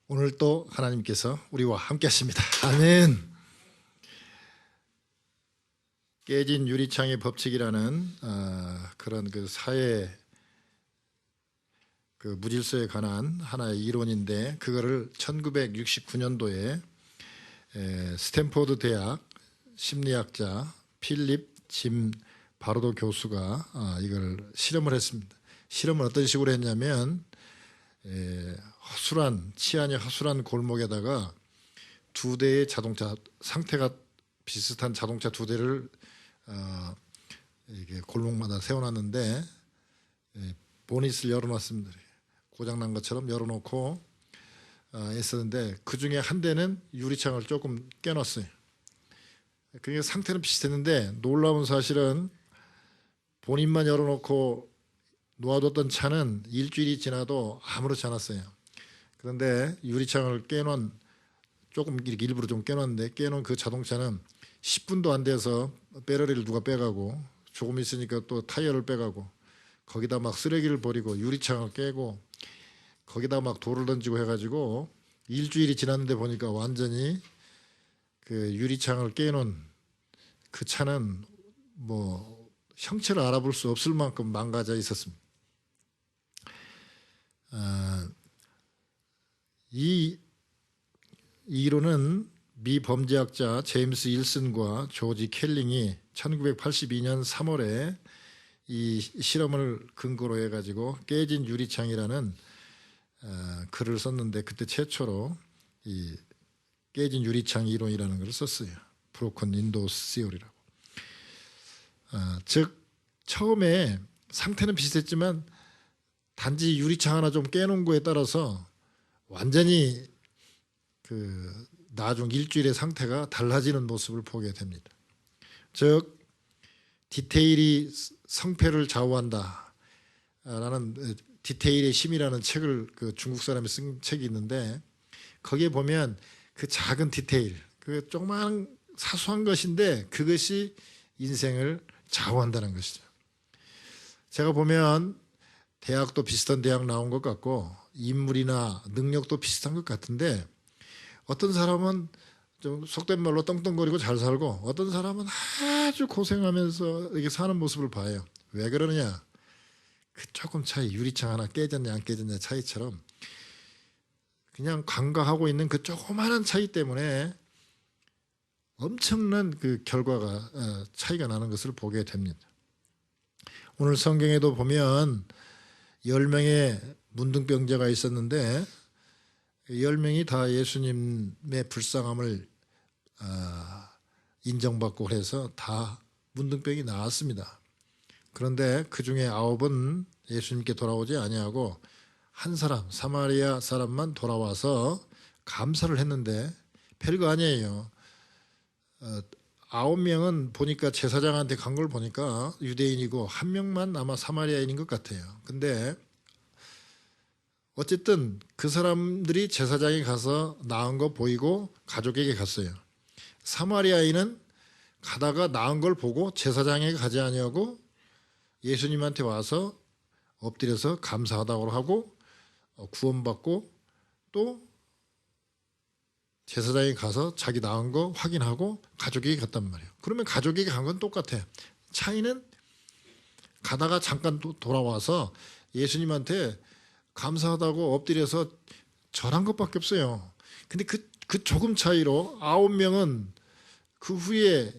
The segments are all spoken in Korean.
오늘 또 하나님께서 우리와 함께 하십니다. 아멘. 깨진 유리창의 법칙이라는 그런 그 사회 그 무질서에 관한 하나의 이론인데, 그거를 1969년도에 스탠포드 대학 심리학자 필립 짐 바로도 교수가 이걸 실험을 했습니다. 실험을 어떤 식으로 했냐면, 치안이 허술한 골목에다가 두 대의 자동차, 상태가 비슷한 자동차 두 대를 이게 골목마다 세워놨는데, 보닛을 열어놨습니다. 고장난 것처럼 열어놓고 했었는데, 그 중에 한 대는 유리창을 조금 깨놨어요. 그게 상태는 비슷했는데, 놀라운 사실은 본인만 열어놓고 놓아뒀던 차는 일주일이 지나도 아무렇지 않았어요. 그런데 유리창을 깨놓은, 조금 이렇게 일부러 좀 깨놨는데, 깨놓은 그 자동차는 10분도 안 돼서 배터리를 누가 빼가고, 조금 있으니까 또 타이어를 빼가고, 거기다 막 쓰레기를 버리고 유리창을 깨고 거기다 막 돌을 던지고 해가지고, 일주일이 지났는데 보니까 완전히 그 유리창을 깨놓은 그 차는 뭐 형체를 알아볼 수 없을 만큼 망가져 있었습니다. 이 이론은 미 범죄학자 제임스 일슨과 조지 켈링이 1982년 3월에 이 실험을 근거로 해가지고 깨진 유리창이라는 글을 썼는데, 그때 최초로 이 깨진 유리창 이론이라는 걸 썼어요. 브로큰 윈도우 시오리라고. 즉 처음에 상태는 비슷했지만 단지 유리창 하나 좀 깨놓은 거에 따라서 완전히 그 나중 일주일의 상태가 달라지는 모습을 보게 됩니다. 즉 디테일이 성패를 좌우한다 라는 디테일의 힘이라는 책을 그 중국 사람이 쓴 책이 있는데, 거기에 보면 그 작은 디테일, 그 조그만 사소한 것인데 그것이 인생을 좌우한다는 것이죠. 제가 보면 대학도 비슷한 대학 나온 것 같고 인물이나 능력도 비슷한 것 같은데, 어떤 사람은 좀 속된 말로 떵떵거리고 잘 살고, 어떤 사람은 아주 고생하면서 이렇게 사는 모습을 봐요. 왜 그러느냐? 그 조금 차이, 유리창 하나 깨졌냐 안 깨졌냐 차이처럼 그냥 관가하고 있는 그 조그마한 차이 때문에 엄청난 그 결과가 차이가 나는 것을 보게 됩니다. 오늘 성경에도 보면 10명의 문둥병자가 있었는데 10명이 다 예수님의 불쌍함을 인정받고 해서 다 문둥병이 나았습니다. 그런데 그 중에 9은 예수님께 돌아오지 아니하고 한 사람, 사마리아 사람만 돌아와서 감사를 했는데, 별거 아니에요. 9명은 보니까 제사장한테 간 걸 보니까 유대인이고, 한 명만 아마 사마리아인인 것 같아요. 근데 어쨌든 그 사람들이 제사장에 가서 나은 거 보이고 가족에게 갔어요. 사마리아인은 가다가 나은 걸 보고 제사장에게 가지 아니하고 예수님한테 와서 엎드려서 감사하다고 하고 구원받고, 또 제사장에 가서 자기 나은 거 확인하고 가족에게 갔단 말이에요. 그러면 가족에게 간 건 똑같아. 차이는 가다가 잠깐 돌아와서 예수님한테 감사하다고 엎드려서 절한 것밖에 없어요. 근데 그 조금 차이로 9명은 그 후에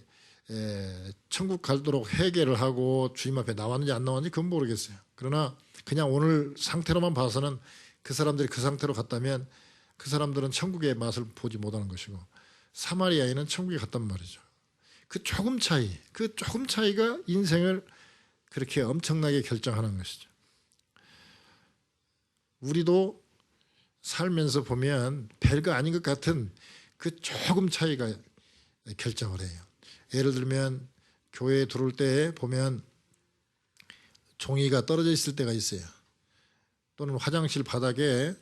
천국 가도록 회개를 하고 주님 앞에 나왔는지 안 나왔는지 그건 모르겠어요. 그러나 그냥 오늘 상태로만 봐서는 그 사람들이 그 상태로 갔다면 그 사람들은 천국의 맛을 보지 못하는 것이고, 사마리아인은 천국에 갔단 말이죠. 그 조금 차이가 인생을 그렇게 엄청나게 결정하는 것이죠. 우리도 살면서 보면 별거 아닌 것 같은 그 조금 차이가 결정을 해요. 예를 들면 교회에 들어올 때 보면 종이가 떨어져 있을 때가 있어요. 또는 화장실 바닥에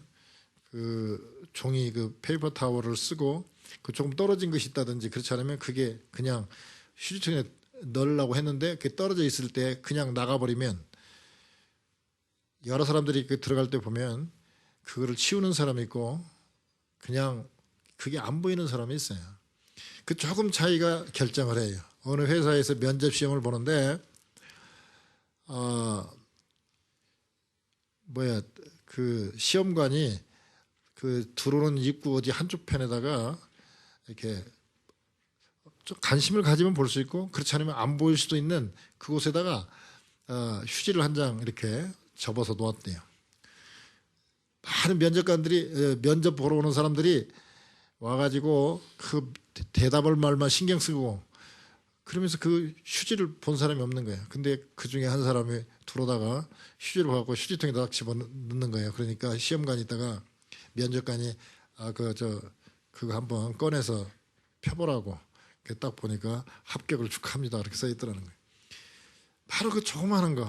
그 종이 그 페이퍼 타월을 쓰고 그 조금 떨어진 것이 있다든지, 그렇지 않으면 그게 그냥 휴지통에 넣으려고 했는데 그게 떨어져 있을 때 그냥 나가버리면, 여러 사람들이 그 들어갈 때 보면 그거를 치우는 사람이 있고 그냥 그게 안 보이는 사람이 있어요. 그 조금 차이가 결정을 해요. 어느 회사에서 면접 시험을 보는데 그 시험관이 그 들어오는 입구 어디 한쪽 편에다가 이렇게 좀 관심을 가지면 볼 수 있고 그렇지 않으면 안 보일 수도 있는 그곳에다가 휴지를 한 장 이렇게 접어서 놓았대요. 많은 면접관들이 면접 보러 오는 사람들이 와가지고 그 대답을 말만 신경 쓰고 그러면서 그 휴지를 본 사람이 없는 거예요. 근데 그 중에 한 사람이 들어오다가 휴지를 갖고 휴지통에다 집어넣는 거예요. 그러니까 시험관이 있다가 면접관이 그거 한번 꺼내서 펴보라고 딱 보니까 합격을 축하합니다. 이렇게 써 있더라는 거예요. 바로 그 조그마한 거.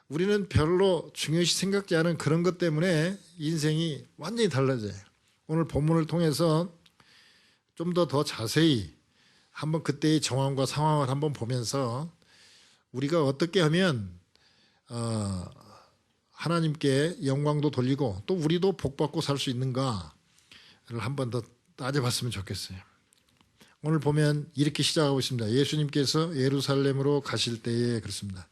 우리는 별로 중요시 생각지 않은 그런 것 때문에 인생이 완전히 달라져요. 오늘 본문을 통해서 좀 더 자세히 한번 그때의 정황과 상황을 한번 보면서 우리가 어떻게 하면 하나님께 영광도 돌리고 또 우리도 복받고 살 수 있는가를 한번 더 따져봤으면 좋겠어요. 오늘 보면 이렇게 시작하고 있습니다. 예수님께서 예루살렘으로 가실 때에 그렇습니다.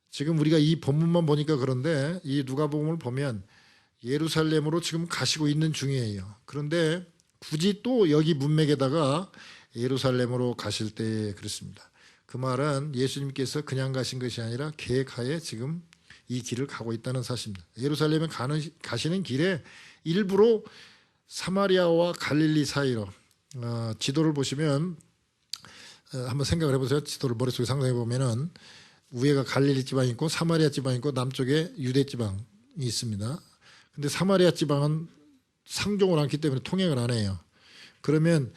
지금 우리가 이 본문만 보니까 그런데 이 누가복음을 보면 예루살렘으로 지금 가시고 있는 중이에요. 그런데 굳이 또 여기 문맥에다가 예루살렘으로 가실 때에 그렇습니다. 그 말은 예수님께서 그냥 가신 것이 아니라 계획하에 지금 이 길을 가고 있다는 사실입니다. 예루살렘에 가시는 길에 일부러 사마리아와 갈릴리 사이로 지도를 보시면 한번 생각을 해보세요. 지도를 머릿속에 상상해 보면은 위에가 갈릴리 지방이 있고 사마리아 지방이 있고 남쪽에 유대 지방이 있습니다. 근데 사마리아 지방은 상종을 않기 때문에 통행을 안 해요. 그러면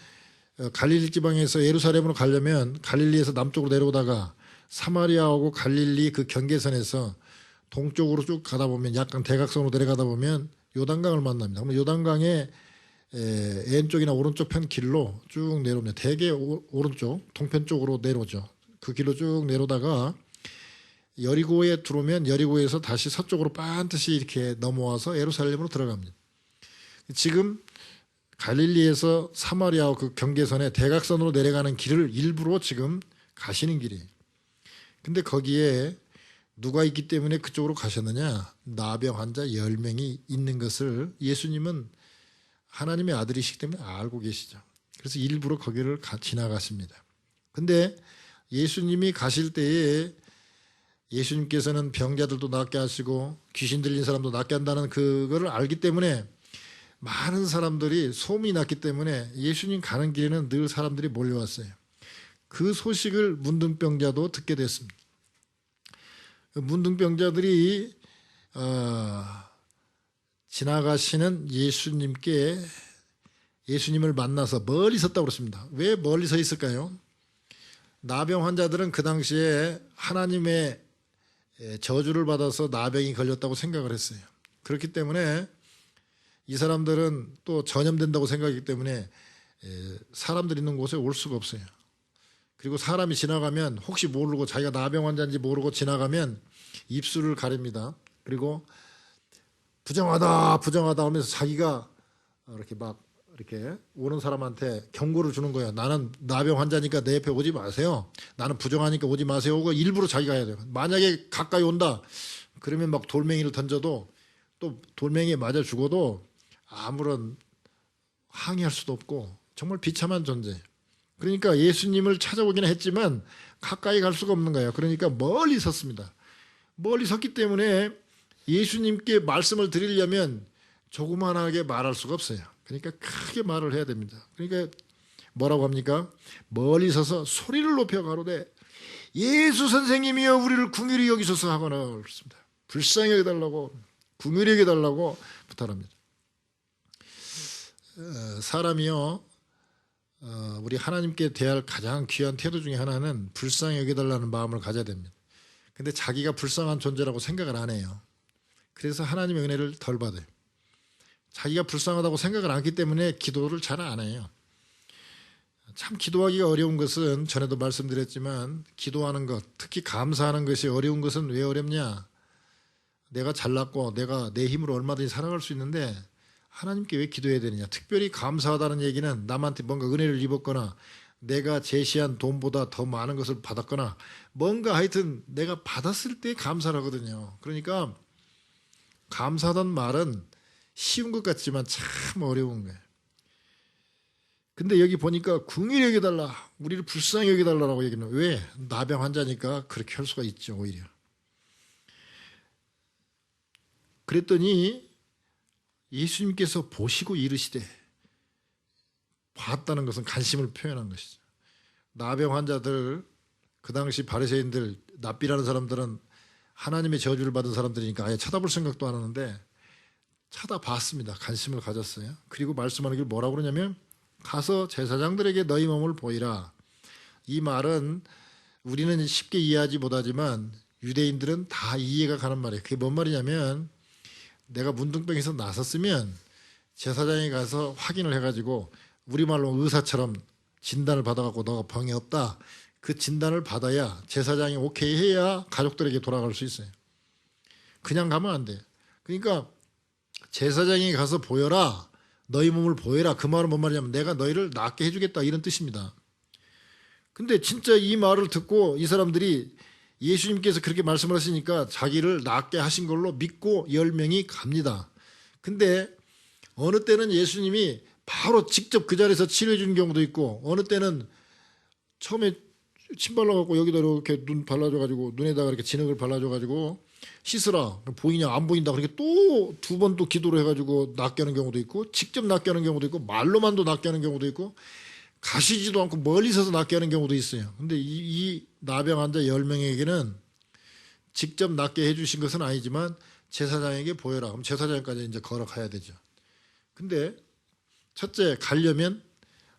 갈릴리 지방에서 예루살렘으로 가려면 갈릴리에서 남쪽으로 내려오다가 사마리아하고 갈릴리 그 경계선에서 동쪽으로 쭉 가다 보면 약간 대각선으로 내려가다 보면 요단강을 만납니다. 그러면 요단강의 왼쪽이나 오른쪽 편 길로 쭉 내려옵니다. 대개 오른쪽 동편 쪽으로 내려오죠. 그 길로 쭉 내려오다가 여리고에 들어오면 여리고에서 다시 서쪽으로 반드시 이렇게 넘어와서 예루살렘으로 들어갑니다. 지금 갈릴리에서 사마리아와 그 경계선에 대각선으로 내려가는 길을 일부러 지금 가시는 길이에요. 근데 거기에 누가 있기 때문에 그쪽으로 가셨느냐? 나병 환자 10명이 있는 것을 예수님은 하나님의 아들이시기 때문에 알고 계시죠. 그래서 일부러 거기를 지나가십니다. 근데 예수님이 가실 때에 예수님께서는 병자들도 낫게 하시고 귀신 들린 사람도 낫게 한다는 그거를 알기 때문에 많은 사람들이 소문이 났기 때문에 예수님 가는 길에는 늘 사람들이 몰려왔어요. 그 소식을 문둥병자도 듣게 됐습니다. 문둥병자들이 지나가시는 예수님을 만나서 멀리 섰다고 그랬습니다. 왜 멀리 서 있을까요? 나병 환자들은 그 당시에 하나님의 저주를 받아서 나병이 걸렸다고 생각을 했어요. 그렇기 때문에 이 사람들은 또 전염된다고 생각하기 때문에 사람들 있는 곳에 올 수가 없어요. 그리고 사람이 지나가면 혹시 모르고 자기가 나병 환자인지 모르고 지나가면 입술을 가립니다. 그리고 부정하다 하면서 자기가 이렇게 오는 사람한테 경고를 주는 거예요. 나는 나병 환자니까 내 옆에 오지 마세요. 나는 부정하니까 오지 마세요. 하고 일부러 자기가 해야 돼요. 만약에 가까이 온다 그러면 막 돌멩이를 던져도 또 돌멩이에 맞아 죽어도 아무런 항의할 수도 없고 정말 비참한 존재. 그러니까 예수님을 찾아오기는 했지만 가까이 갈 수가 없는 거예요. 그러니까 멀리 섰습니다. 멀리 섰기 때문에 예수님께 말씀을 드리려면 조그만하게 말할 수가 없어요. 그러니까 크게 말을 해야 됩니다. 그러니까 뭐라고 합니까? 멀리 서서 소리를 높여 가로되 예수 선생님이여 우리를 긍휼히 여기소서 하거나 그렇습니다. 불쌍히 여겨달라고 긍휼히 여겨달라고 부탁합니다. 사람이요 우리 하나님께 대할 가장 귀한 태도 중에 하나는 불쌍히 여겨달라는 마음을 가져야 됩니다. 근데 자기가 불쌍한 존재라고 생각을 안 해요. 그래서 하나님의 은혜를 덜 받아요. 자기가 불쌍하다고 생각을 않기 때문에 기도를 잘 안 해요. 참 기도하기가 어려운 것은 전에도 말씀드렸지만 기도하는 것, 특히 감사하는 것이 어려운 것은 왜 어렵냐? 내가 잘났고 내가 내 힘으로 얼마든지 살아갈 수 있는데 하나님께 왜 기도해야 되느냐? 특별히 감사하다는 얘기는 남한테 뭔가 은혜를 입었거나 내가 제시한 돈보다 더 많은 것을 받았거나 뭔가 하여튼 내가 받았을 때 감사를 하거든요. 그러니까 감사하다는 말은 쉬운 것 같지만 참 어려운 거예요. 근데 여기 보니까 긍휼히 여겨달라, 우리를 불쌍히 여겨달라고 얘기는 왜? 나병 환자니까 그렇게 할 수가 있죠. 오히려 그랬더니 예수님께서 보시고 이르시되, 봤다는 것은 관심을 표현한 것이죠. 나병 환자들, 그 당시 바리새인들, 납비라는 사람들은 하나님의 저주를 받은 사람들이니까 아예 쳐다볼 생각도 안 하는데 쳐다봤습니다. 관심을 가졌어요. 그리고 말씀하는 게 뭐라고 그러냐면 가서 제사장들에게 너희 몸을 보이라. 이 말은 우리는 쉽게 이해하지 못하지만 유대인들은 다 이해가 가는 말이에요. 그게 뭔 말이냐면 내가 문둥병에서 나섰으면 제사장에 가서 확인을 해가지고 우리말로 의사처럼 진단을 받아갖고 너가 병이 없다. 그 진단을 받아야 제사장이 오케이 해야 가족들에게 돌아갈 수 있어요. 그냥 가면 안 돼. 그러니까 제사장에 가서 보여라. 너희 몸을 보여라. 그 말은 뭔 말이냐면 내가 너희를 낫게 해주겠다 이런 뜻입니다. 근데 진짜 이 말을 듣고 이 사람들이 예수님께서 그렇게 말씀을 하시니까 자기를 낫게 하신 걸로 믿고 10명이 갑니다. 근데 어느 때는 예수님이 바로 직접 그 자리에서 치료해 주는 경우도 있고 어느 때는 처음에 침 발라갖고 여기다 이렇게 눈 발라줘가지고 눈에다가 이렇게 진흙을 발라줘가지고 씻으라. 보이냐 안 보인다. 그렇게 또 두 번 또 기도를 해가지고 낫게 하는 경우도 있고 직접 낫게 하는 경우도 있고 말로만도 낫게 하는 경우도 있고 가시지도 않고 멀리 서서 낫게 하는 경우도 있어요. 근데 이 나병 환자 10명에게는 직접 낫게 해주신 것은 아니지만 제사장에게 보여라. 그럼 제사장까지 이제 걸어가야 되죠. 근데 첫째 가려면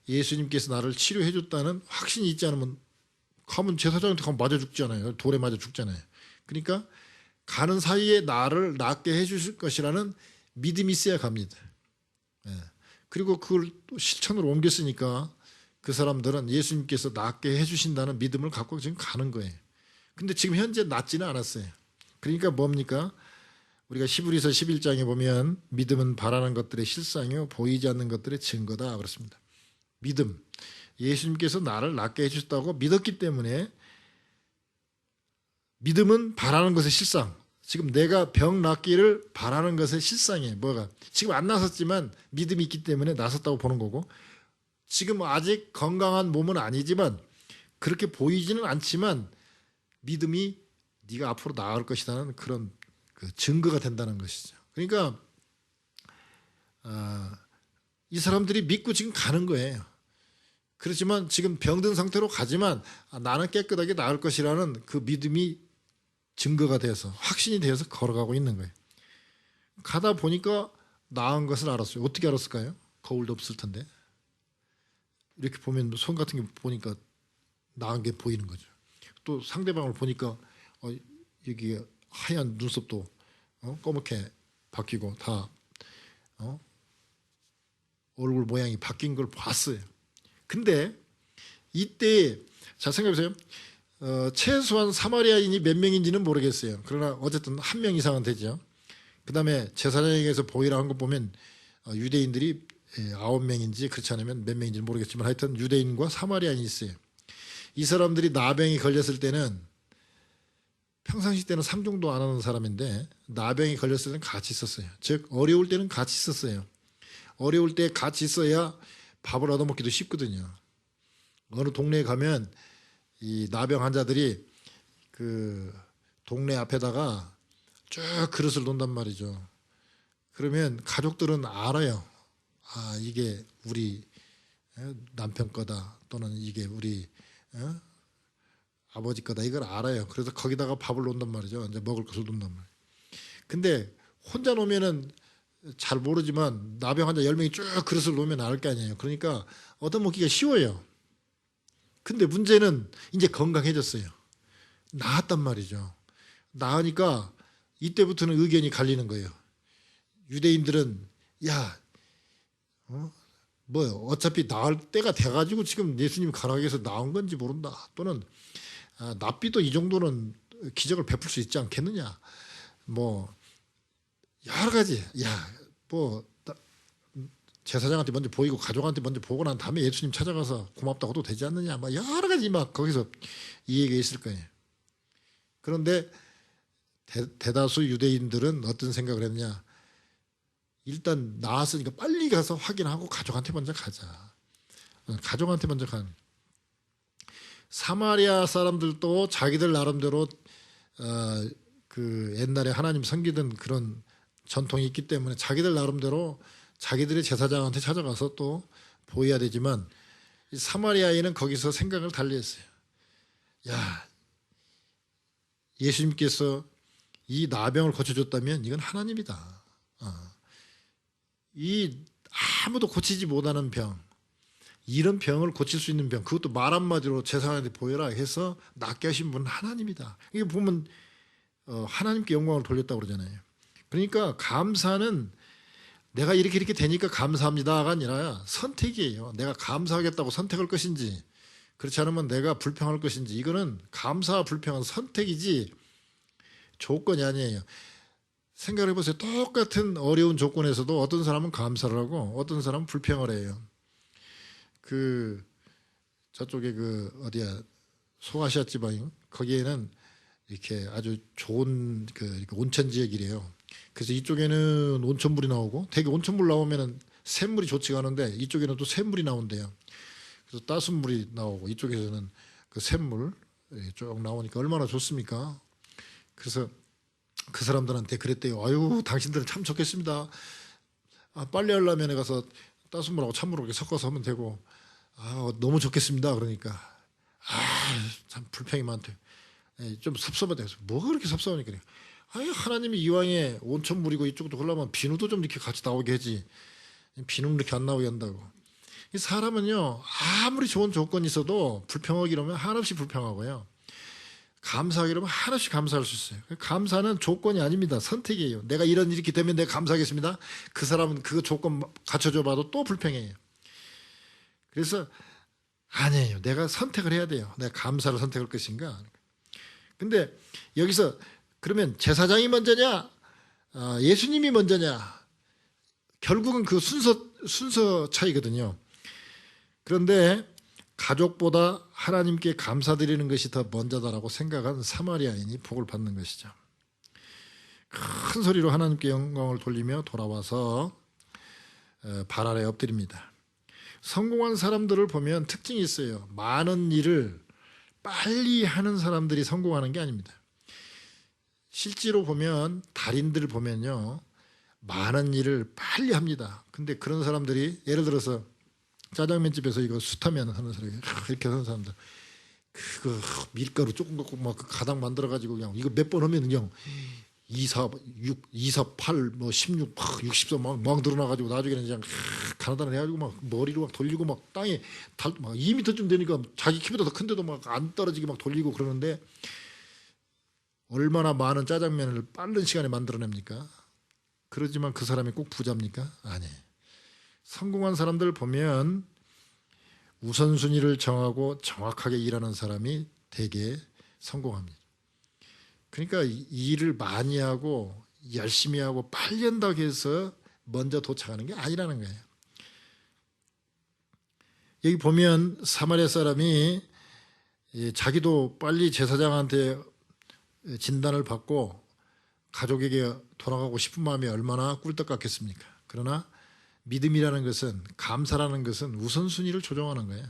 예수님께서 나를 치료해 줬다는 확신이 있지 않으면 가면 제사장한테 가면 맞아 죽잖아요. 돌에 맞아 죽잖아요. 그러니까 가는 사이에 나를 낫게 해 주실 것이라는 믿음이 있어야 갑니다. 예. 그리고 그걸 또 실천으로 옮겼으니까 그 사람들은 예수님께서 낫게 해 주신다는 믿음을 갖고 지금 가는 거예요. 근데 지금 현재 낫지는 않았어요. 그러니까 뭡니까? 우리가 히브리서 11장에 보면 믿음은 바라는 것들의 실상이요 보이지 않는 것들의 증거다 그렇습니다. 믿음. 예수님께서 나를 낫게 해주셨다고 믿었기 때문에 믿음은 바라는 것의 실상. 지금 내가 병 낫기를 바라는 것의 실상이에요. 뭐가? 지금 안 나섰지만 믿음이 있기 때문에 나섰다고 보는 거고 지금 아직 건강한 몸은 아니지만 그렇게 보이지는 않지만 믿음이 네가 앞으로 나을 것이라는 그런 그 증거가 된다는 것이죠. 그러니까 이 사람들이 믿고 지금 가는 거예요. 그렇지만 지금 병든 상태로 가지만 나는 깨끗하게 나을 것이라는 그 믿음이 증거가 돼서 확신이 되어서 걸어가고 있는 거예요. 가다 보니까 나은 것을 알았어요. 어떻게 알았을까요? 거울도 없을 텐데. 이렇게 보면 손 같은 게 보니까 나은 게 보이는 거죠. 또 상대방을 보니까 여기 하얀 눈썹도 검게 바뀌고 다 얼굴 모양이 바뀐 걸 봤어요. 근데 이때 자 생각해보세요. 최소한 사마리아인이 몇 명인지는 모르겠어요. 그러나 어쨌든 한 명 이상은 되죠. 그 다음에 제사장에게서 보이라 한 거 보면 유대인들이 9명인지 그렇지 않으면 몇 명인지는 모르겠지만 하여튼 유대인과 사마리아인이 있어요. 이 사람들이 나병이 걸렸을 때는 평상시 때는 상종도 안 하는 사람인데 나병이 걸렸을 때는 같이 있었어요. 즉 어려울 때는 같이 있었어요. 어려울 때 같이 있어야 밥을 얻어먹기도 쉽거든요. 어느 동네에 가면 이 나병 환자들이 그 동네 앞에다가 쭉 그릇을 놓는단 말이죠. 그러면 가족들은 알아요. 아 이게 우리 남편 거다 또는 이게 우리 아버지 거다 이걸 알아요. 그래서 거기다가 밥을 놓는단 말이죠. 이제 먹을 것을 놓는단 말이에요. 근데 혼자 놓으면은 잘 모르지만 나병 환자 10명이 쭉 그릇을 놓으면 알 거 아니에요. 그러니까 얻어먹기가 쉬워요. 근데 문제는 이제 건강해졌어요. 나았단 말이죠. 나으니까 이때부터는 의견이 갈리는 거예요. 유대인들은 야, 어차피 나을 때가 돼가지고 지금 예수님 가락에서 나온 건지 모른다. 또는 납비도 이 정도는 기적을 베풀 수 있지 않겠느냐. 뭐 여러 가지. 제사장한테 먼저 보이고 가족한테 먼저 보고 난 다음에 예수님 찾아가서 고맙다고 도 되지 않느냐, 막 여러 가지 막 거기서 이해가 있을 거예요. 그런데 대다수 유대인들은 어떤 생각을 했냐? 일단 나왔으니까 빨리 가서 확인하고 가족한테 먼저 가자. 가족한테 먼저 가는. 사마리아 사람들도 자기들 나름대로 그 옛날에 하나님 섬기던 그런 전통이 있기 때문에 자기들 나름대로 자기들의 제사장한테 찾아가서 또 보여야 되지만, 이 사마리아인은 거기서 생각을 달리했어요. 야, 예수님께서 이 나병을 고쳐줬다면 이건 하나님이다. 이 아무도 고치지 못하는 병, 이런 병을 고칠 수 있는 병, 그것도 말 한마디로 제사장한테 보여라 해서 낫게 하신 분은 하나님이다. 이게 보면 하나님께 영광을 돌렸다고 그러잖아요. 그러니까 감사는 내가 이렇게 되니까 감사합니다가 아니라 선택이에요. 내가 감사하겠다고 선택할 것인지, 그렇지 않으면 내가 불평할 것인지, 이거는 감사와 불평은 선택이지 조건이 아니에요. 생각을 해보세요. 똑같은 어려운 조건에서도 어떤 사람은 감사를 하고 어떤 사람은 불평을 해요. 그 저쪽에 그 어디야, 소아시아 지방, 거기에는 이렇게 아주 좋은 그 온천 지역이래요. 그래서 이쪽에는 온천물이 나오고, 되게 온천물 나오면은 샘물이 좋지가 않은데 이쪽에는 또 샘물이 나온대요. 그래서 따순 물이 나오고 이쪽에서는 그 샘물 쭉 나오니까 얼마나 좋습니까? 그래서 그 사람들한테 그랬대요. 아유, 당신들은 참 좋겠습니다. 빨리 하려면 가서 따순 물하고 찬물하고 섞어서 하면 되고, 너무 좋겠습니다. 그러니까 참 불평이 많대요. 좀 섭섭하다. 뭐 그렇게 섭섭하니까. 하나님이 이왕에 온천물이고 이쪽도 그러려면 비누도 좀 이렇게 같이 나오게 하지, 비누는 이렇게 안 나오게 한다고. 이 사람은요, 아무리 좋은 조건이 있어도 불평하기 이러면 한없이 불평하고요, 감사하기 이러면 한없이 감사할 수 있어요. 감사는 조건이 아닙니다. 선택이에요. 내가 이렇게 되면 내가 감사하겠습니다. 그 사람은 그 조건 갖춰줘 봐도 또 불평해요. 그래서 아니에요. 내가 선택을 해야 돼요. 내가 감사를 선택할 것인가. 근데 여기서 그러면 제사장이 먼저냐, 예수님이 먼저냐, 결국은 그 순서 차이거든요. 그런데 가족보다 하나님께 감사드리는 것이 더 먼저다라고 생각한 사마리아인이 복을 받는 것이죠. 큰 소리로 하나님께 영광을 돌리며 돌아와서 발 아래 엎드립니다. 성공한 사람들을 보면 특징이 있어요. 많은 일을 빨리 하는 사람들이 성공하는 게 아닙니다. 실제로 보면 달인들을 보면요, 많은 일을 빨리 합니다. 근데 그런 사람들이, 예를 들어서 짜장면집에서 이거 수타면 하는 사람이 이렇게 하는 사람들, 그거 밀가루 조금 갖고 막 그 가닥 만들어 가지고 그냥 이거 몇 번 하면 그냥 2, 4, 6, 2, 4, 8, 뭐 16, 60선 막 늘어나 가지고 나중에는 그냥 가나다나 해가지고 막 머리로 막 돌리고 막 땅에 막 2m쯤 되니까 자기 키보다 더 큰데도 막 안 떨어지게 막 돌리고 그러는데, 얼마나 많은 짜장면을 빠른 시간에 만들어냅니까? 그러지만 그 사람이 꼭 부자입니까? 아니에요. 성공한 사람들 보면 우선순위를 정하고 정확하게 일하는 사람이 대개 성공합니다. 그러니까 일을 많이 하고 열심히 하고 빨리 한다고 해서 먼저 도착하는 게 아니라는 거예요. 여기 보면 사마리아 사람이 자기도 빨리 제사장한테 진단을 받고 가족에게 돌아가고 싶은 마음이 얼마나 꿀떡 같겠습니까? 그러나 믿음이라는 것은, 감사라는 것은 우선순위를 조정하는 거예요.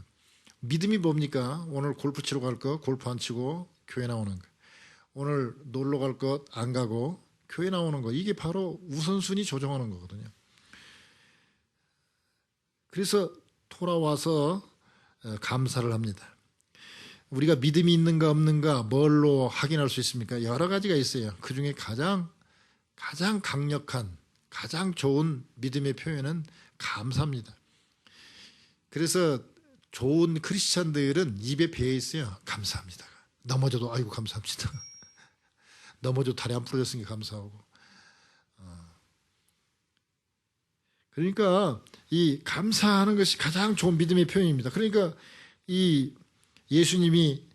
믿음이 뭡니까? 오늘 골프 치러 갈 거 골프 안 치고 교회 나오는 거, 오늘 놀러 갈 것 안 가고 교회 나오는 거, 이게 바로 우선순위 조정하는 거거든요. 그래서 돌아와서 감사를 합니다. 우리가 믿음이 있는가 없는가 뭘로 확인할 수 있습니까? 여러 가지가 있어요. 그중에 가장 강력한, 가장 좋은 믿음의 표현은 감사입니다. 그래서 좋은 크리스찬들은 입에 배어 있어요. 감사합니다. 넘어져도 아이고 감사합니다. 넘어져도 다리 안 부러졌으니까 감사하고. 그러니까 이 감사하는 것이 가장 좋은 믿음의 표현입니다. 그러니까 이 예수님이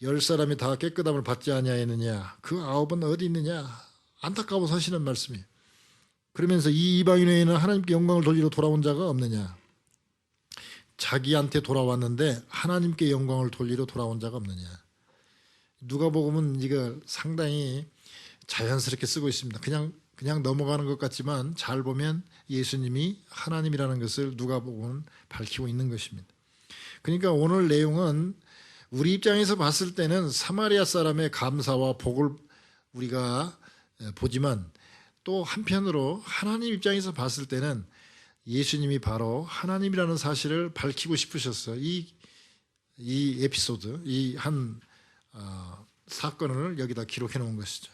10사람이 다 깨끗함을 받지 아니하였느냐, 그 9은 어디 있느냐, 안타까워서 하시는 말씀이에요. 그러면서 이 이방인 외에는 하나님께 영광을 돌리러 돌아온 자가 없느냐. 자기한테 돌아왔는데 하나님께 영광을 돌리러 돌아온 자가 없느냐. 누가복음은 이걸 상당히 자연스럽게 쓰고 있습니다. 그냥 넘어가는 것 같지만 잘 보면 예수님이 하나님이라는 것을 누가복음은 밝히고 있는 것입니다. 그러니까 오늘 내용은 우리 입장에서 봤을 때는 사마리아 사람의 감사와 복을 우리가 보지만 또 한편으로 하나님 입장에서 봤을 때는 예수님이 바로 하나님이라는 사실을 밝히고 싶으셨어요. 이 에피소드, 이 한 사건을 여기다 기록해 놓은 것이죠.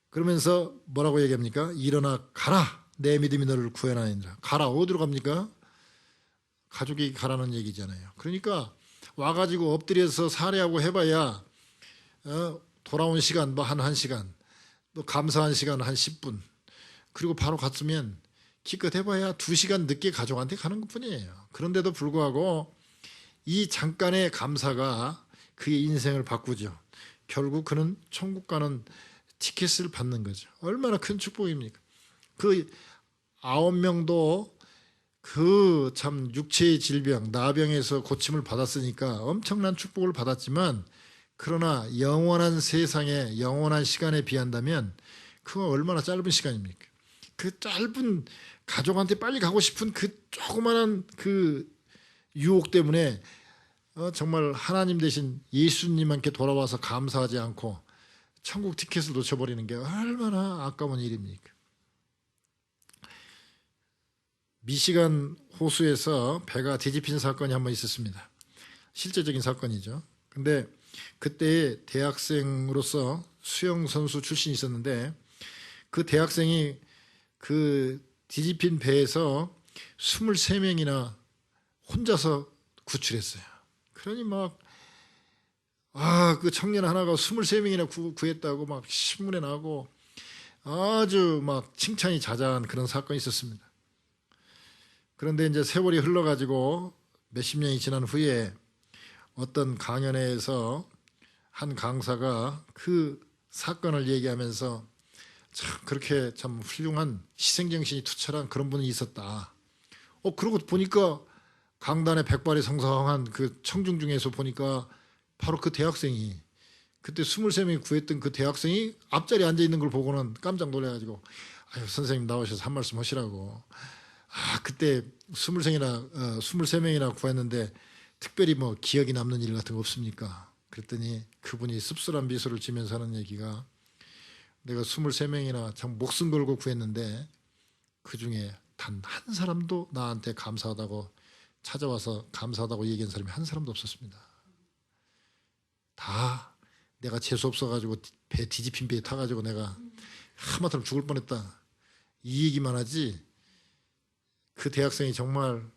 그러면서 뭐라고 얘기합니까? 일어나 가라. 내 믿음이 너를 구원하니라. 가라. 어디로 갑니까? 가족이 가라는 얘기잖아요. 그러니까 와가지고 엎드려서 살해하고 해봐야 돌아온 시간 뭐 한 1시간, 또 감사한 시간 한 10분, 그리고 바로 갔으면 기껏 해봐야 2시간 늦게 가족한테 가는 것뿐이에요. 그런데도 불구하고 이 잠깐의 감사가 그의 인생을 바꾸죠. 결국 그는 천국 가는 티켓을 받는 거죠. 얼마나 큰 축복입니까? 그 9명도 그 참 육체의 질병, 나병에서 고침을 받았으니까 엄청난 축복을 받았지만, 그러나 영원한 세상에 영원한 시간에 비한다면 그건 얼마나 짧은 시간입니까? 그 짧은 가족한테 빨리 가고 싶은 그 조그마한 그 유혹 때문에 정말 하나님 대신 예수님한테 돌아와서 감사하지 않고 천국 티켓을 놓쳐버리는 게 얼마나 아까운 일입니까? 미시간 호수에서 배가 뒤집힌 사건이 한 번 있었습니다. 실제적인 사건이죠. 근데 그때 대학생으로서 수영 선수 출신이 있었는데, 그 대학생이 그 뒤집힌 배에서 23명이나 혼자서 구출했어요. 그러니 그 청년 하나가 23명이나 구했다고 막 신문에 나고 아주 막 칭찬이 자자한 그런 사건이 있었습니다. 그런데 이제 세월이 흘러가지고 몇십 년이 지난 후에 어떤 강연회에서 한 강사가 그 사건을 얘기하면서 참 그렇게 참 훌륭한 희생정신이 투철한 그런 분이 있었다. 그러고 보니까 강단에 백발이 성성한 그 청중 중에서 보니까 바로 그 대학생이, 그때 23명이 구했던 그 대학생이 앞자리에 앉아 있는 걸 보고는 깜짝 놀래가지고, 아유 선생님 나오셔서 한 말씀 하시라고. 그때 23명이나 구했는데 특별히 뭐 기억이 남는 일 같은 거 없습니까? 그랬더니 그분이 씁쓸한 미소를 지면서 하는 얘기가, 내가 23명이나 참 목숨 걸고 구했는데 그 중에 단 한 사람도 나한테 감사하다고 찾아와서 감사하다고 얘기한 사람이 한 사람도 없었습니다. 다 내가 재수 없어가지고 배 뒤집힌 배에 타가지고 내가 하마터면 죽을 뻔했다, 이 얘기만 하지, 그 대학생이 정말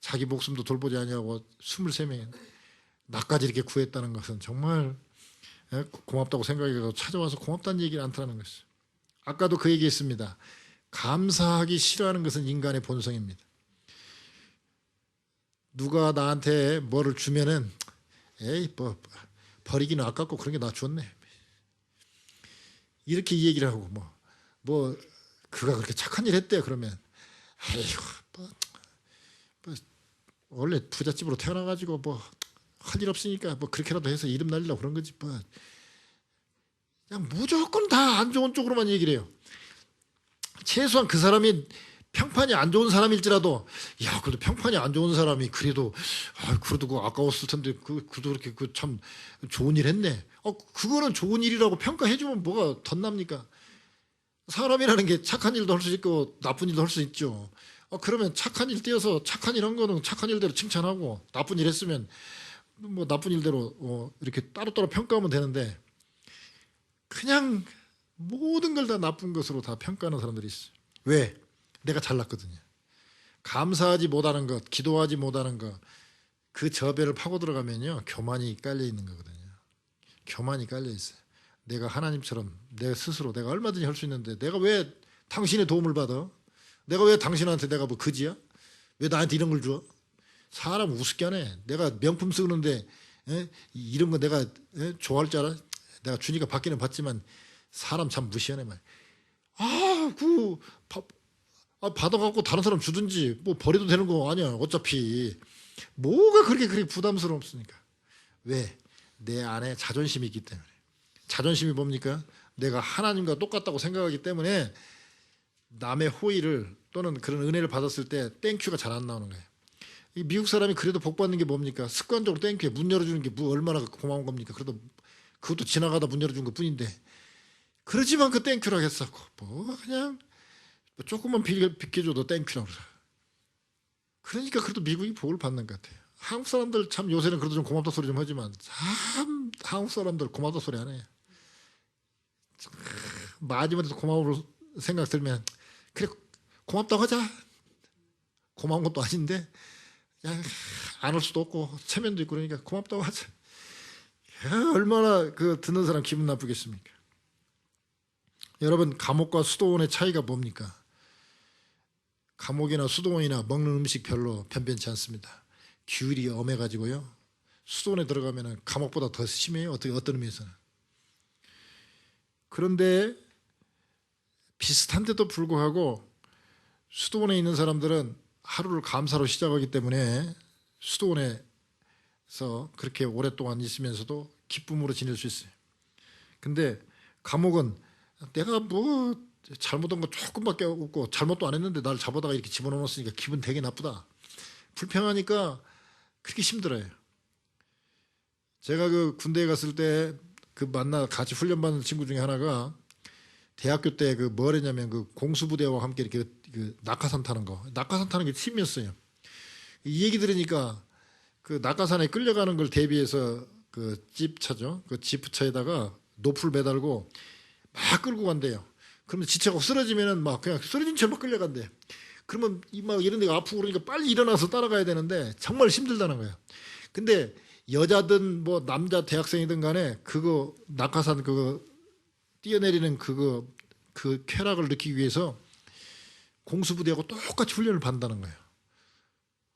자기 목숨도 돌보지 아니하고 23명 나까지 이렇게 구했다는 것은 정말 고맙다고 생각해서 찾아와서 고맙다는 얘기를 않다는 것이죠. 아까도 그 얘기했습니다. 감사하기 싫어하는 것은 인간의 본성입니다. 누가 나한테 뭐를 주면은 에이 뭐 버리기는 아깝고 그런 게 나 줬네, 이렇게 얘기를 하고 뭐 그가 그렇게 착한 일 했대 그러면 에이구 뭐 원래 부잣집으로 태어나가지고 뭐 할 일 없으니까 뭐 그렇게라도 해서 이름 날리려고 그런 거지, 뭐 그냥 무조건 다 안 좋은 쪽으로만 얘기를 해요. 최소한 그 사람이 평판이 안 좋은 사람일지라도, 야 그래도 평판이 안 좋은 사람이 그래도 그거 아까웠을 텐데 그래도 그렇게 참 좋은 일 했네, 그거는 좋은 일이라고 평가해주면 뭐가 덧납니까? 사람이라는 게 착한 일도 할 수 있고 나쁜 일도 할 수 있죠. 그러면 착한 일 띄어서 착한 일 한 거는 착한 일대로 칭찬하고, 나쁜 일 했으면 뭐 나쁜 일대로 이렇게 따로따로 평가하면 되는데, 그냥 모든 걸 다 나쁜 것으로 다 평가하는 사람들이 있어요. 왜? 내가 잘났거든요. 감사하지 못하는 것, 기도하지 못하는 것, 그 저배를 파고 들어가면요 교만이 깔려 있는 거거든요. 교만이 깔려 있어요. 내가 하나님처럼 내 스스로 내가 얼마든지 할 수 있는데 내가 왜 당신의 도움을 받아? 내가 왜 당신한테 내가 뭐 거지야? 왜 나한테 이런 걸 줘? 사람 우습게 하네. 내가 명품 쓰는데 이런 거 내가 좋아할 줄 알아? 내가 주니까 받기는 받지만 사람 참 무시하네 말. 그 받아갖고 다른 사람 주든지 뭐 버려도 되는 거 아니야. 어차피 뭐가 그렇게 부담스럽습니까? 왜? 내 안에 자존심이 있기 때문에. 자존심이 뭡니까? 내가 하나님과 똑같다고 생각하기 때문에 남의 호의를 또는 그런 은혜를 받았을 때 땡큐가 잘 안 나오는 거예요. 이 미국 사람이 그래도 복 받는 게 뭡니까? 습관적으로 땡큐에 문 열어주는 게 뭐 얼마나 고마운 겁니까? 그래도 그것도 지나가다 문 열어준 것 뿐인데 그러지만 그 땡큐라고 했었고 뭐 그냥 조금만 비켜줘도 땡큐라고 그래. 그러니까 그래도 미국이 복을 받는 것 같아요. 한국 사람들 참 요새는 그래도 좀 고맙다 소리 좀 하지만 참 한국 사람들 고맙다 소리 안 해요. 마지막에도 고마울 생각 들면 그래 고맙다고 하자. 고마운 것도 아닌데 안 할 수도 없고 체면도 있고 그러니까 고맙다고 하자. 얼마나 그 듣는 사람 기분 나쁘겠습니까? 여러분 감옥과 수도원의 차이가 뭡니까? 감옥이나 수도원이나 먹는 음식 별로 변변치 않습니다. 규율이 엄해가지고요. 수도원에 들어가면 감옥보다 더 심해요. 어떤 의미에서는. 그런데 비슷한데도 불구하고 수도원에 있는 사람들은 하루를 감사로 시작하기 때문에 수도원에서 그렇게 오랫동안 있으면서도 기쁨으로 지낼 수 있어요. 근데 감옥은 내가 뭐 잘못한 거 조금밖에 없고 잘못도 안 했는데 날 잡아다가 이렇게 집어넣었으니까 기분 되게 나쁘다. 불평하니까 그렇게 힘들어요. 제가 그 군대에 갔을 때 그 같이 훈련받는 친구 중에 하나가 대학교 때 그 뭘 했냐면 그 공수부대와 함께 이렇게 그 낙하산 타는 거. 낙하산 타는 게 팀이었어요. 이 얘기 들으니까 그 낙하산에 끌려가는 걸 대비해서 그 집차죠. 그 지프차에다가 노프를 매달고 막 끌고 간대요. 그러면 지체가 쓰러지면은 막 그냥 쓰러진 채 막 끌려간대. 그러면 막 이런 데가 아프고 그러니까 빨리 일어나서 따라가야 되는데 정말 힘들다는 거예요. 근데 여자든 뭐 남자 대학생이든 간에 그거 낙하산 그거 뛰어내리는 그 쾌락을 느끼기 위해서 공수부대하고 똑같이 훈련을 받는다는 거예요.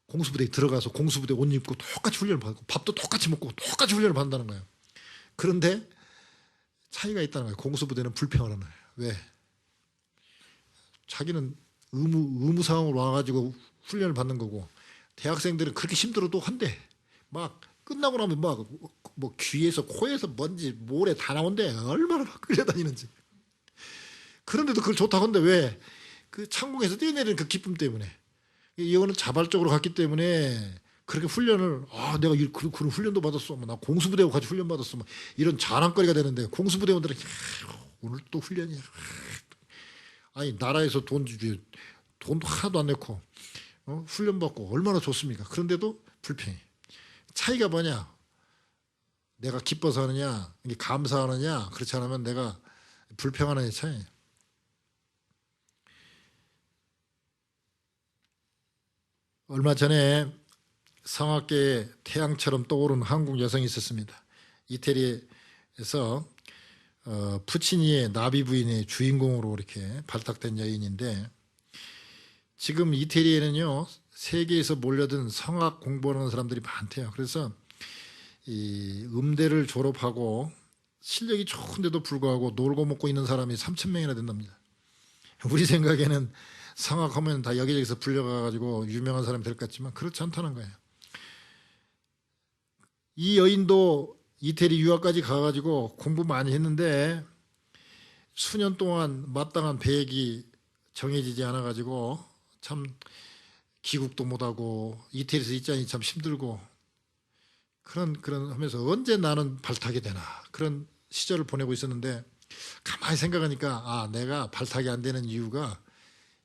공수부대에 들어가서 공수부대 옷 입고 똑같이 훈련을 받고 밥도 똑같이 먹고 똑같이 훈련을 받는다는 거예요. 그런데 차이가 있다는 거예요. 공수부대는 불평을 하는 거예요. 왜? 자기는 의무 상황으로 와가지고 훈련을 받는 거고 대학생들은 그렇게 힘들어도 한대. 막 끝나고 나면 막 뭐 귀에서 코에서 먼지 모래 다 나온대. 얼마나 막 끌려다니는지. 그런데도 그걸 좋다고 한데 왜? 그 창공에서 뛰어내리는 그 기쁨 때문에. 이거는 자발적으로 갔기 때문에 그렇게 훈련을 내가 그런 훈련도 받았어. 나 공수부대하고 같이 훈련 받았어. 이런 자랑거리가 되는데 공수부대원들은 오늘 또 훈련이야. 아니 나라에서 돈 주지 돈도 하나도 안 내고 훈련 받고 얼마나 좋습니까? 그런데도 불평해. 차이가 뭐냐? 내가 기뻐서 하느냐, 감사하느냐, 그렇지 않으면 내가 불평하느냐의 차이. 얼마 전에 성악계에 태양처럼 떠오른 한국 여성이 있었습니다. 이태리에서 푸치니의 나비 부인의 주인공으로 이렇게 발탁된 여인인데 지금 이태리에는요 세계에서 몰려든 성악 공부하는 사람들이 많대요. 그래서 이 음대를 졸업하고 실력이 좋은데도 불구하고 놀고 먹고 있는 사람이 3,000명이나 된답니다. 우리 생각에는 성악하면 다 여기저기서 불려가가지고 유명한 사람이 될 것 같지만 그렇지 않다는 거예요. 이 여인도 이태리 유학까지 가가지고 공부 많이 했는데 수년 동안 마땅한 배역이 정해지지 않아가지고 참 귀국도 못하고 이태리에서 있자니 참 힘들고 그런 하면서 언제 나는 발탁이 되나 그런 시절을 보내고 있었는데 가만히 생각하니까 내가 발탁이 안 되는 이유가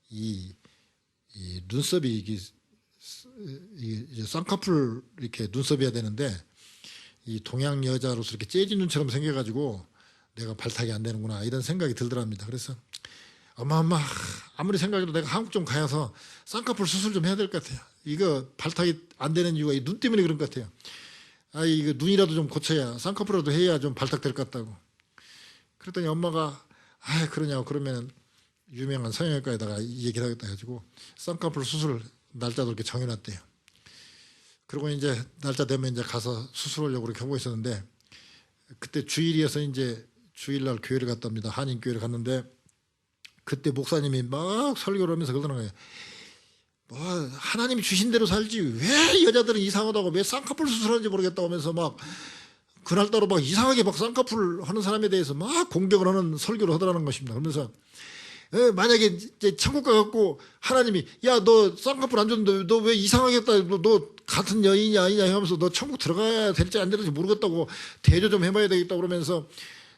이 눈썹이 이게 쌍꺼풀 이렇게 눈썹이어야 되는데 이 동양 여자로서 이렇게 재진 눈처럼 생겨가지고 내가 발탁이 안 되는구나 이런 생각이 들더랍니다. 그래서 엄마 아무리 생각해도 내가 한국 좀 가서 쌍꺼풀 수술 좀 해야 될 것 같아요. 이거 발탁이 안 되는 이유가 이 눈 때문에 그런 것 같아요. 이거 눈이라도 좀 고쳐야 쌍꺼풀이라도 해야 좀 발탁될 것 같다고. 그랬더니 엄마가 그러냐고 그러면 유명한 성형외과에다가 이 얘기를 하겠다 해가지고 쌍꺼풀 수술 날짜도 이렇게 정해놨대요. 그리고 이제 날짜 되면 이제 가서 수술하려고 그렇게 하고 있었는데 그때 주일이어서 이제 주일날 교회를 갔답니다. 한인교회를 갔는데 그때 목사님이 막 설교를 하면서 그러는 거예요. 뭐 하나님이 주신 대로 살지 왜 여자들은 이상하다고 왜 쌍꺼풀 수술하는지 모르겠다고 하면서 막 그날따라 막 이상하게 막 쌍꺼풀 하는 사람에 대해서 막 공격을 하는 설교를 하더라는 것입니다. 그러면서 만약에 이제 천국 가갖고 하나님이 야 너 쌍꺼풀 안 줬는데 너 왜 이상하게 했다 너 같은 여인이 아니냐 하면서 너 천국 들어가야 될지 안 될지 모르겠다고 대조 좀 해봐야 되겠다 그러면서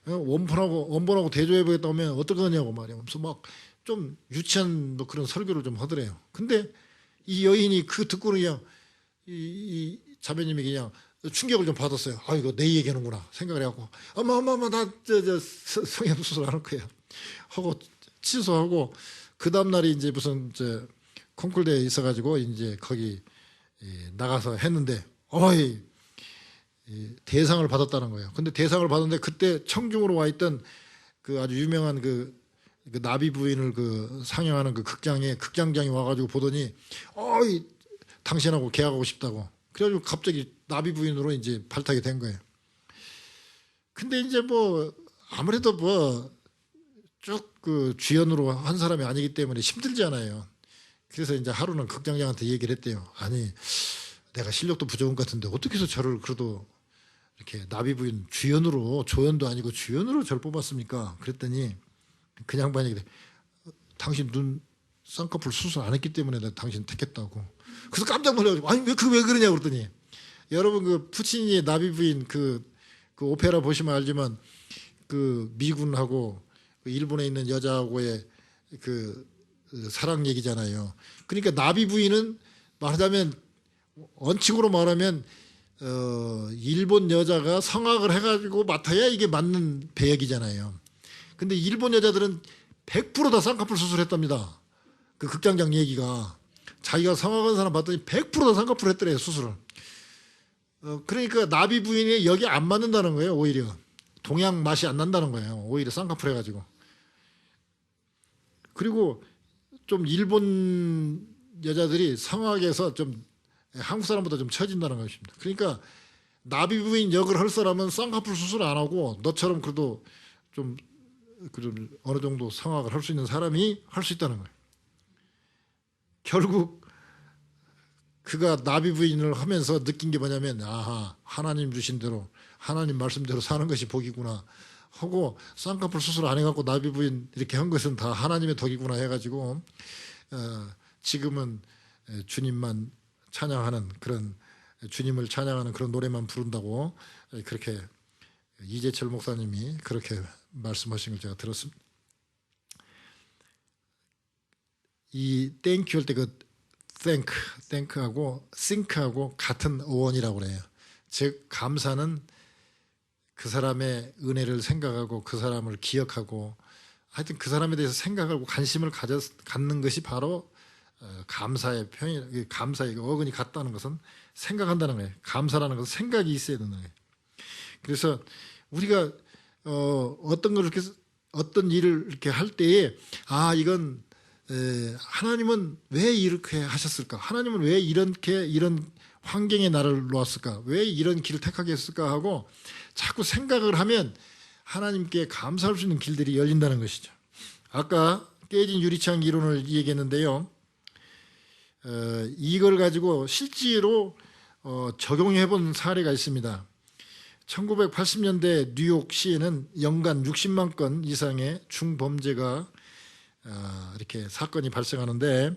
원본하고 대조해보겠다 하면 어떨 거냐고 말이야. 그래서 막 좀 유치한 뭐 그런 설교를 좀 하더래요. 근데 이 여인이 그 듣고는 그냥 이 자매님이 그냥 충격을 좀 받았어요. 아 이거 내 얘기하는구나 생각을 해갖고 엄마 나 성형 수술 안 할 거야 하고 취소하고 그 다음 날이 이제 무슨 콩쿨대에 있어가지고 이제 거기 나가서 했는데 대상을 받았다는 거예요. 근데 대상을 받았는데 그때 청중으로 와 있던 그 아주 유명한 그 나비 부인을 그 상영하는 그 극장장이 와가지고 보더니 당신하고 계약하고 싶다고. 그래가지고 갑자기 나비 부인으로 이제 발탁이 된 거예요. 근데 이제 뭐 아무래도 뭐 쭉 그 주연으로 한 사람이 아니기 때문에 힘들잖아요. 그래서 이제 하루는 극장장한테 얘기를 했대요. 아니 내가 실력도 부족한 것 같은데 어떻게 해서 저를 그래도 이렇게 나비 부인 주연으로 조연도 아니고 주연으로 저를 뽑았습니까? 그랬더니 그 양반이 그래. 당신 눈 쌍꺼풀 수술 안 했기 때문에 내가 당신 택했다고. 그래서 깜짝 놀라가지고 아니 왜 그러냐고 그랬더니 여러분 그 푸치니의 나비 부인 그 오페라 보시면 알지만 그 미군하고 그 일본에 있는 여자하고의 그 사랑 얘기잖아요. 그러니까 나비 부인은 말하자면 원칙으로 말하면 일본 여자가 성악을 해가지고 맡아야 이게 맞는 배역이잖아요. 근데 일본 여자들은 100% 다 쌍꺼풀 수술했답니다. 그 극장장 얘기가 자기가 성악한 사람 봤더니 100% 다 쌍꺼풀 했더래요 수술을. 그러니까 나비 부인이 여기 안 맞는다는 거예요. 오히려 동양 맛이 안 난다는 거예요. 오히려 쌍꺼풀 해가지고. 그리고 좀 일본 여자들이 성악에서 좀 한국 사람보다 좀 처진다는 것입니다. 그러니까 나비 부인 역을 할 사람은 쌍꺼풀 수술 안 하고 너처럼 그래도 좀 어느 정도 성악을 할 수 있는 사람이 할 수 있다는 거예요. 결국 그가 나비 부인을 하면서 느낀 게 뭐냐면 아하 하나님 주신 대로 하나님 말씀대로 사는 것이 복이구나 하고 쌍꺼풀 수술 안 해갖고 나비 부인 이렇게 한 것은 다 하나님의 덕이구나 해가지고 지금은 주님만 찬양하는 그런 주님을 찬양하는 그런 노래만 부른다고 그렇게 이재철 목사님이 그렇게 말씀하신 걸 제가 들었습니다. 이 땡큐 할 때 그 땡크하고 싱크하고 같은 어원이라고 그래요. 즉 감사는 그 사람의 은혜를 생각하고 그 사람을 기억하고 하여튼 그 사람에 대해서 생각하고 관심을 갖는 것이 바로 감사의 표현, 감사의 어근이 같다는 것은 생각한다는 거예요. 감사라는 것은 생각이 있어야 되는 거예요. 그래서 우리가 어떤 일을 이렇게 할 때에 이건 하나님은 왜 이렇게 하셨을까? 하나님은 왜 이런 환경에 나를 놓았을까? 왜 이런 길을 택하게 했을까? 하고 자꾸 생각을 하면 하나님께 감사할 수 있는 길들이 열린다는 것이죠. 아까 깨진 유리창 이론을 얘기했는데요. 이걸 가지고 실제로 적용해 본 사례가 있습니다. 1980년대 뉴욕시에는 연간 60만 건 이상의 중범죄가 이렇게 사건이 발생하는데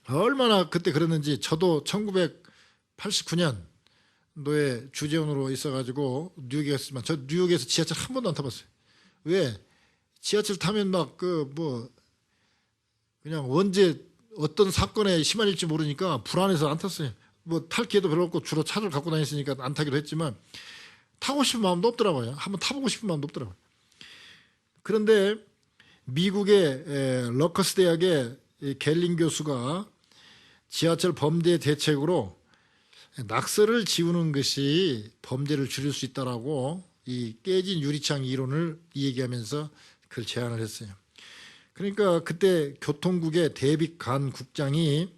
얼마나 그때 그랬는지 저도 1989년도에 주재원으로 있어가지고 뉴욕에 갔지만 저 뉴욕에서 지하철 한 번도 안 타봤어요. 왜? 지하철 타면 막 그냥 언제 어떤 사건에 휘말릴지 모르니까 불안해서 안 탔어요. 뭐 탈 기회도 별로 없고 주로 차를 갖고 다녔으니까 안 타기로 했지만 타고 싶은 마음도 없더라고요. 한번 타보고 싶은 마음도 없더라고요. 그런데 미국의 러커스 대학의 갤린 교수가 지하철 범죄 대책으로 낙서를 지우는 것이 범죄를 줄일 수 있다라고 이 깨진 유리창 이론을 얘기하면서 그걸 제안을 했어요. 그러니까 그때 교통국의 데이빗 간 국장이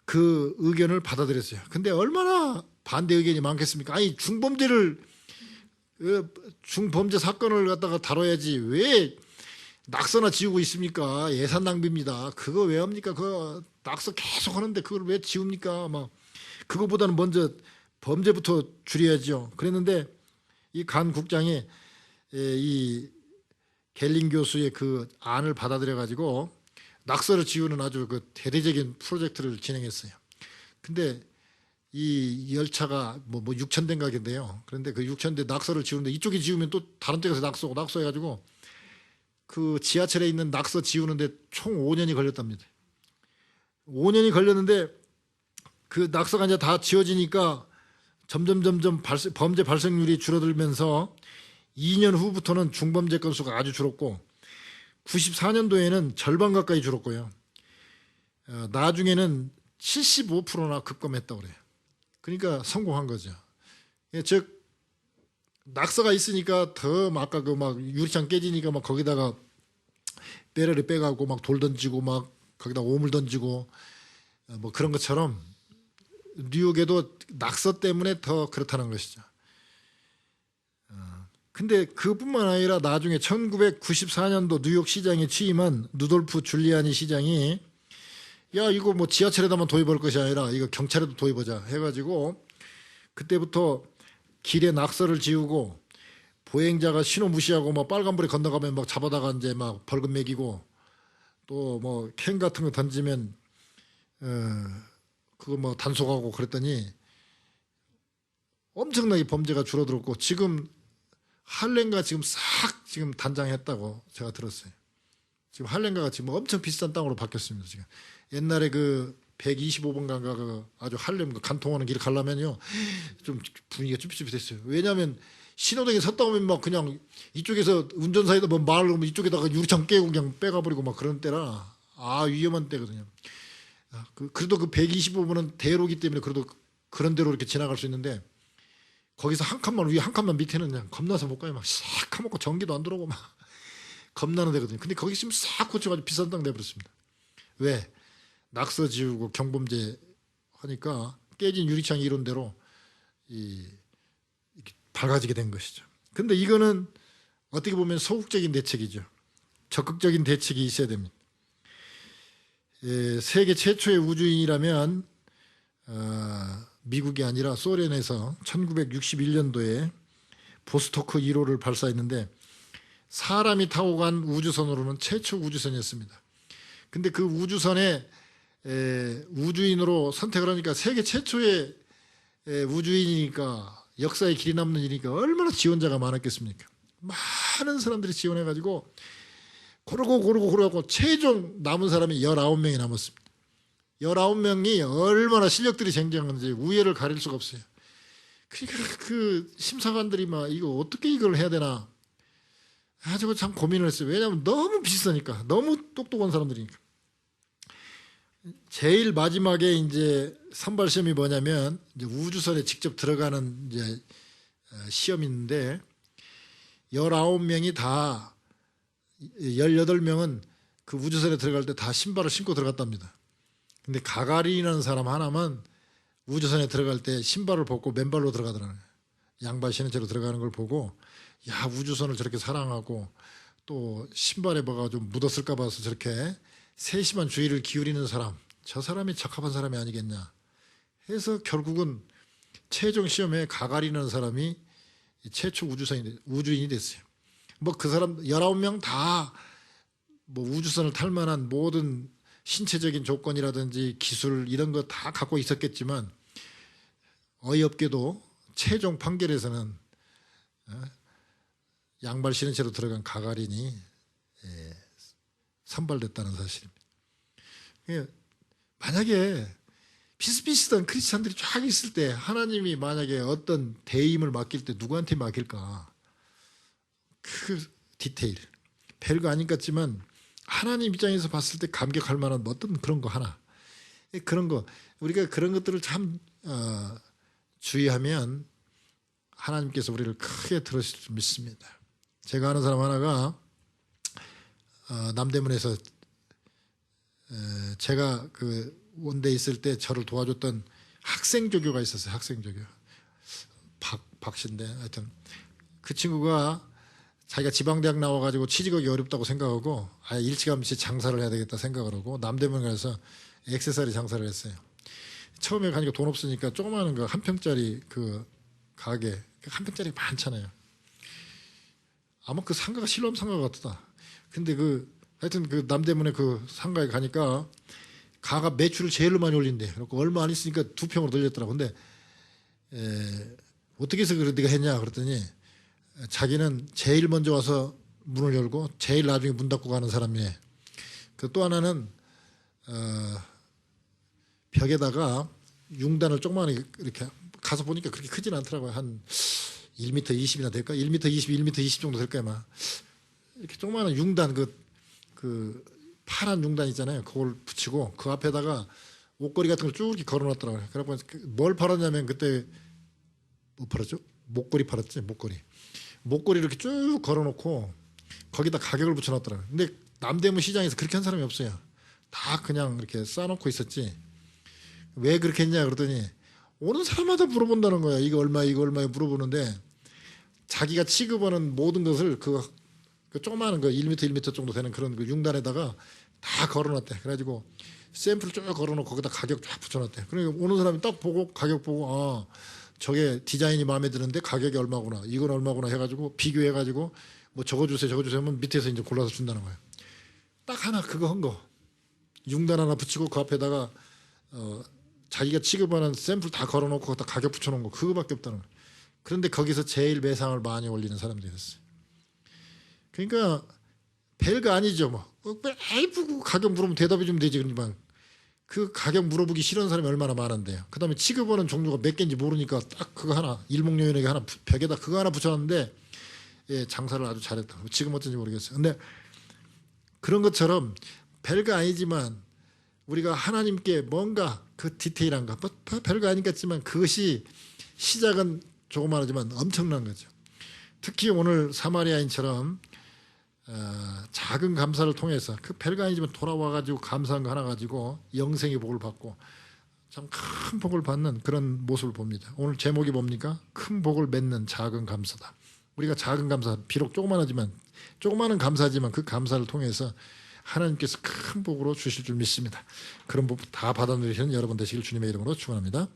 그 의견을 받아들였어요. 근데 얼마나 반대 의견이 많겠습니까? 아니 중범죄를 중범죄 사건을 갖다가 다뤄야지 왜 낙서나 지우고 있습니까? 예산 낭비입니다. 그거 왜 합니까? 그거 낙서 계속 하는데 그걸 왜 지웁니까? 막 그거보다는 먼저 범죄부터 줄여야죠. 그랬는데 이 간 국장이 이 갤린 교수의 그 안을 받아들여 가지고 낙서를 지우는 아주 그 대대적인 프로젝트를 진행했어요. 근데 이 열차가 뭐 6,000대인가 겠는데요. 그런데 그 6,000대 낙서를 지우는데 이쪽이 지우면 또 다른 쪽에서 낙서해가지고 그 지하철에 있는 낙서 지우는데 총 5년이 걸렸답니다. 5년이 걸렸는데 그 낙서가 이제 다 지워지니까 점점 범죄 발생률이 줄어들면서 2년 후부터는 중범죄 건수가 아주 줄었고 94년도에는 절반 가까이 줄었고요. 나중에는 75%나 급감했다고 그래요. 그러니까 성공한 거죠. 즉 낙서가 있으니까 더 아까 그 막 유리창 깨지니까 막 거기다가 배럴을 빼가고 막 돌 던지고 막 거기다 오물 던지고 뭐 그런 것처럼 뉴욕에도 낙서 때문에 더 그렇다는 것이죠. 근데 그뿐만 아니라 나중에 1994년도 뉴욕 시장에 취임한 누돌프 줄리아니 시장이 야 이거 뭐 지하철에다만 도입할 것이 아니라 이거 경찰에도 도입하자 해가지고 그때부터 길에 낙서를 지우고 보행자가 신호 무시하고 막 빨간불에 건너가면 막 잡아다가 이제 막 벌금 매기고 또 뭐 캔 같은 거 던지면 그거 뭐 단속하고 그랬더니 엄청나게 범죄가 줄어들었고 지금 할렘가 지금 싹 지금 단장했다고 제가 들었어요. 지금 할렘가가 지금 엄청 비싼 땅으로 바뀌었습니다. 지금 옛날에 그 125번가가 그 아주 할렘 그 간통하는 길 가려면요 좀 분위기가 쭈삣쭈삣했어요. 왜냐하면 신호등에 섰다 오면 막 그냥 이쪽에서 운전사에다 뭐 말을 하면 이쪽에다가 유리창 깨고 그냥 빼가버리고 막 그런 때라 위험한 때거든요. 그래도 그 125번은 대로기 때문에 그래도 그런 대로 이렇게 지나갈 수 있는데 거기서 한 칸만 위에 한 칸만 밑에는 그냥 겁나서 못 가요. 막 싹 까먹고 전기도 안 들어오고 막 겁나는 데거든요. 근데 거기 지금 싹 고쳐가지고 비싼 땅 내버렸습니다. 왜? 낙서 지우고 경범죄 하니까 깨진 유리창이 이런 대로 밝아지게 된 것이죠. 근데 이거는 어떻게 보면 소극적인 대책이죠. 적극적인 대책이 있어야 됩니다. 세계 최초의 우주인이라면 미국이 아니라 소련에서 1961년도에 보스토크 1호를 발사했는데 사람이 타고 간 우주선으로는 최초 우주선이었습니다. 근데 그 우주선에 우주인으로 선택을 하니까 세계 최초의 우주인이니까 역사에 길이 남는 일이니까 얼마나 지원자가 많았겠습니까? 많은 사람들이 지원해가지고 고르고 최종 남은 사람이 19명이 남았습니다. 19명이 얼마나 실력들이 쟁쟁한지 우열을 가릴 수가 없어요. 그러니까 그 심사관들이 막 이거 어떻게 이걸 해야 되나 아주 참 고민을 했어요. 왜냐하면 너무 비싸니까, 너무 똑똑한 사람들이니까. 제일 마지막에 이제 선발 시험이 뭐냐면 이제 우주선에 직접 들어가는 이제 시험이 있는데 19명이 다 18명은 그 우주선에 들어갈 때 다 신발을 신고 들어갔답니다. 근데 가가린이라는 사람 하나만 우주선에 들어갈 때 신발을 벗고 맨발로 들어가더라고요. 양발 신은 채로 들어가는 걸 보고 야 우주선을 저렇게 사랑하고 또 신발에 뭐가 좀 묻었을까 봐서 저렇게 세심한 주의를 기울이는 사람, 저 사람이 적합한 사람이 아니겠냐 해서 결국은 최종 시험에 가가린이라는 사람이 최초 우주인이 됐어요. 뭐 그 사람 19명 다 뭐 우주선을 탈 만한 모든 신체적인 조건이라든지 기술 이런 거 다 갖고 있었겠지만 어이없게도 최종 판결에서는 양발 신은 채로 들어간 가가린이 선발됐다는 사실입니다. 만약에 비슷비슷한 크리스찬들이 쫙 있을 때 하나님이 만약에 어떤 대임을 맡길 때 누구한테 맡길까? 그 디테일 별거 아닌 것 같지만 하나님 입장에서 봤을 때 감격할 만한 어떤 그런 거 하나, 그런 거 우리가 그런 것들을 참 주의하면 하나님께서 우리를 크게 들으실 줄 믿습니다. 제가 아는 사람 하나가 남대문에서 제가 그 원대에 있을 때 저를 도와줬던 학생조교가 있었어요. 학생조교 박씨인데 하여튼 그 친구가 자기가 지방대학 나와가지고 취직하기 어렵다고 생각하고 아예 일찌감치 장사를 해야 되겠다 생각을 하고 남대문에 가서 액세서리 장사를 했어요. 처음에 가니까 돈 없으니까 조그마한 거 한 평짜리 그 가게 한 평짜리 많잖아요. 아마 그 상가가 실험 상가 같다. 근데 그 하여튼 그 남대문에 그 상가에 가니까 가가 매출을 제일로 많이 올린대. 그래서 얼마 안 있으니까 2평으로 늘렸더라고. 근데 어떻게 해서 그래 네가 했냐 그랬더니 자기는 제일 먼저 와서 문을 열고 제일 나중에 문 닫고 가는 사람이에요. 그 또 하나는 벽에다가 융단을 조그마하게 이렇게 가서 보니까 그렇게 크진 않더라고요. 한 1m 20이나 될까? 1m 20, 1m 20 정도 될까 아마. 이렇게 조그마한 융단 그 파란 융단 있잖아요. 그걸 붙이고 그 앞에다가 옷걸이 같은 걸 쭉 이렇게 걸어놨더라고요. 그래서 뭘 팔았냐면 그때 뭐 팔았죠? 목걸이 팔았지. 목걸이 이렇게 쭉 걸어놓고 거기다 가격을 붙여놨더라고요. 근데 남대문 시장에서 그렇게 한 사람이 없어요. 다 그냥 이렇게 쌓아놓고 있었지. 왜 그렇게 했냐 그러더니 오는 사람마다 물어본다는 거야. 이거 얼마야 물어보는데 자기가 취급하는 모든 것을 그 조그마한 거 1m 1m 정도 되는 그런 그 융단에다가 다 걸어놨대. 그래가지고 샘플을 쭉 걸어놓고 거기다 가격 쫙 붙여놨대. 그러니까 오는 사람이 딱 보고 가격 보고 아 저게 디자인이 마음에 드는데 가격이 얼마구나 이건 얼마구나 해가지고 비교해가지고 뭐 적어주세요 하면 밑에서 이제 골라서 준다는 거예요. 딱 하나 그거 한 거 융단 하나 붙이고 그 앞에다가 자기가 취급하는 샘플 다 걸어놓고 거기다 가격 붙여놓은 거 그거밖에 없다는 거예요. 그런데 거기서 제일 매상을 많이 올리는 사람들이 됐어요. 그러니까 별거 아니죠. 뭐 매이쁘고 가격 물으면 대답해 주면 되지. 그러지만 그 가격 물어보기 싫은 사람이 얼마나 많은데요. 그 다음에 취급하는 종류가 몇 개인지 모르니까 딱 그거 하나 일목요연하게 하나 벽에다 그거 하나 붙여놨는데 예, 장사를 아주 잘했다. 지금 어떤지 모르겠어요. 근데 그런 것처럼 별거 아니지만 우리가 하나님께 뭔가 그 디테일한 거 별거 아니겠지만 그것이 시작은 조그마하지만 엄청난 거죠. 특히 오늘 사마리아인처럼 작은 감사를 통해서 그 별거 아니지만 돌아와가지고 감사한 거 하나 가지고 영생의 복을 받고 참 큰 복을 받는 그런 모습을 봅니다. 오늘 제목이 뭡니까? 큰 복을 맺는 작은 감사다. 우리가 작은 감사, 비록 조그마한 감사지만 그 감사를 통해서 하나님께서 큰 복으로 주실 줄 믿습니다. 그런 복 다 받아 누리시는 여러분 되시길 주님의 이름으로 축원합니다.